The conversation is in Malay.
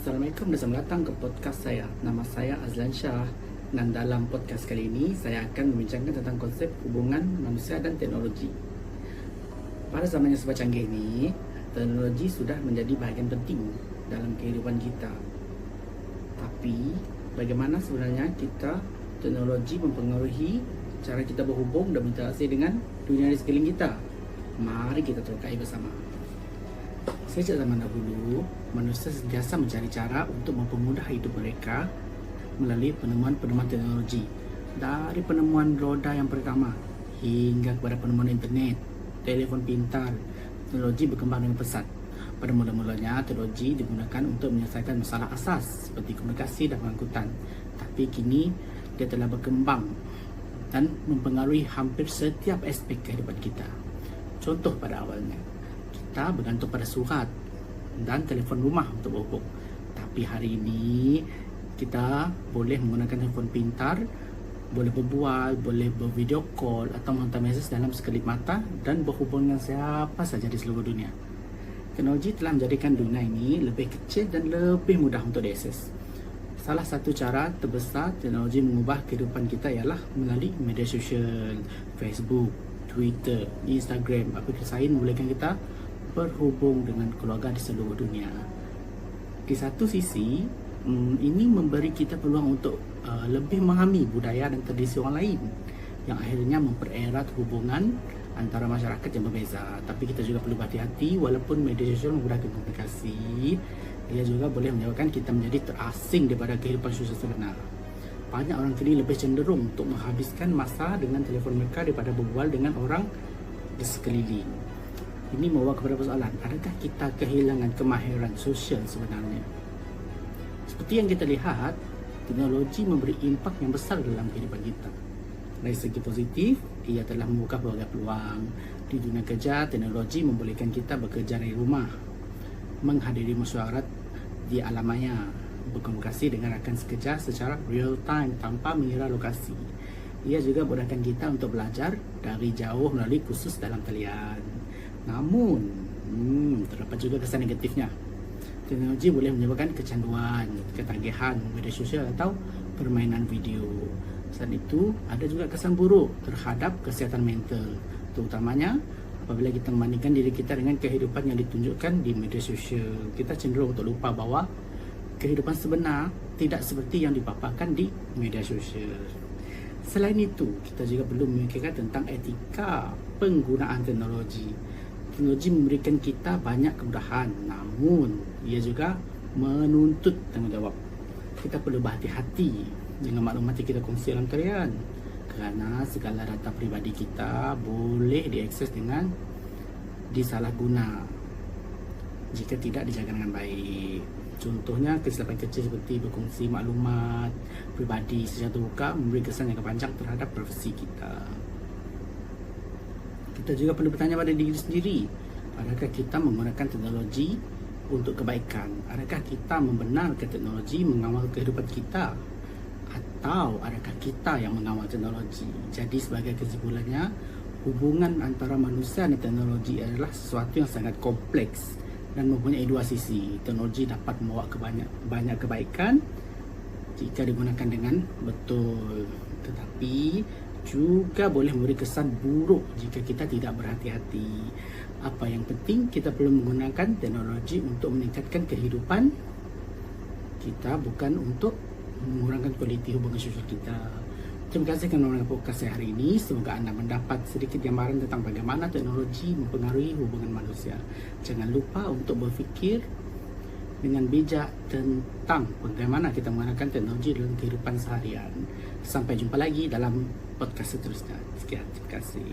Assalamualaikum dan selamat datang ke podcast saya. Nama saya Azlan Shah dan dalam podcast kali ini saya akan membincangkan tentang konsep hubungan manusia dan teknologi. Pada zaman yang serba canggih ini, teknologi sudah menjadi bahagian penting dalam kehidupan kita. Tapi bagaimana sebenarnya teknologi mempengaruhi cara kita berhubung dan berinteraksi dengan dunia di sekeliling kita? Mari kita terokai bersama. Sejak zaman dahulu, manusia sentiasa mencari cara untuk mempermudah hidup mereka melalui penemuan-penemuan teknologi. Dari penemuan roda yang pertama hingga kepada penemuan internet, telefon pintar, teknologi berkembang dengan pesat. Pada mula-mulanya, teknologi digunakan untuk menyelesaikan masalah asas seperti komunikasi dan pengangkutan. Tapi kini, dia telah berkembang dan mempengaruhi hampir setiap aspek kehidupan kita. Contoh pada awalnya, kita bergantung pada surat dan telefon rumah untuk berhubung. Tapi hari ini kita boleh menggunakan telefon pintar, boleh berbual, boleh bervideo call atau menghantar mesej dalam sekelip mata dan berhubung dengan siapa saja di seluruh dunia. Teknologi telah menjadikan dunia ini lebih kecil dan lebih mudah untuk diakses. Salah satu cara terbesar teknologi mengubah kehidupan kita ialah melalui media sosial, Facebook, Twitter, Instagram, aplikasi lain membolehkan kita berhubung dengan keluarga di seluruh dunia. Di satu sisi, ini memberi kita peluang untuk lebih memahami budaya dan tradisi orang lain yang akhirnya mempererat hubungan antara masyarakat yang berbeza. Tapi kita juga perlu berhati-hati, walaupun media sosial memudahkan komunikasi, ia juga boleh menyebabkan kita menjadi terasing daripada kehidupan sosial sebenar. Banyak orang kini lebih cenderung untuk menghabiskan masa dengan telefon mereka daripada berbual dengan orang di sekeliling. Ini membawa kepada persoalan, adakah kita kehilangan kemahiran sosial sebenarnya? Seperti yang kita lihat, teknologi memberi impak yang besar dalam kehidupan kita. Dari segi positif, ia telah membuka berbagai peluang. Di dunia kerja, teknologi membolehkan kita bekerja dari rumah, menghadiri mesyuarat di alam maya, berkomunikasi dengan rakan sekerja secara real time tanpa mengira lokasi. Ia juga memudahkan kita untuk belajar dari jauh melalui kursus dalam talian. Namun, terdapat juga kesan negatifnya. Teknologi boleh menyebabkan kecanduan, ketagihan media sosial atau permainan video. Selain itu, ada juga kesan buruk terhadap kesihatan mental, terutamanya apabila kita membandingkan diri kita dengan kehidupan yang ditunjukkan di media sosial. Kita cenderung untuk lupa bahawa kehidupan sebenar tidak seperti yang dipaparkan di media sosial. Selain itu, kita juga perlu memikirkan tentang etika penggunaan teknologi. Teknologi memberikan kita banyak kemudahan, namun ia juga menuntut tanggungjawab. Kita perlu berhati-hati dengan maklumat yang kita kongsi dalam talian, kerana segala data pribadi kita boleh diakses dengan disalahguna jika tidak dijaga dengan baik. Contohnya, kesilapan kecil seperti berkongsi maklumat pribadi secara terbuka memberi kesan yang panjang terhadap privasi kita. Kita juga perlu bertanya pada diri sendiri, adakah kita menggunakan teknologi untuk kebaikan? Adakah kita membenarkan teknologi mengawal kehidupan kita? Atau adakah kita yang mengawal teknologi? Jadi sebagai kesimpulannya, hubungan antara manusia dan teknologi adalah sesuatu yang sangat kompleks dan mempunyai dua sisi. Teknologi dapat membawa banyak kebaikan jika digunakan dengan betul, tetapi juga boleh memberi kesan buruk jika kita tidak berhati-hati. Apa yang penting, kita perlu menggunakan teknologi untuk meningkatkan kehidupan kita, bukan untuk mengurangkan kualiti hubungan sosial kita. Terima kasih kerana menonton podcast saya hari ini. Semoga anda mendapat sedikit gambaran tentang bagaimana teknologi mempengaruhi hubungan manusia. Jangan lupa untuk berfikir dengan bijak tentang bagaimana kita menggunakan teknologi dalam kehidupan seharian. Sampai jumpa lagi dalam podcast seterusnya. Sekian, terima kasih.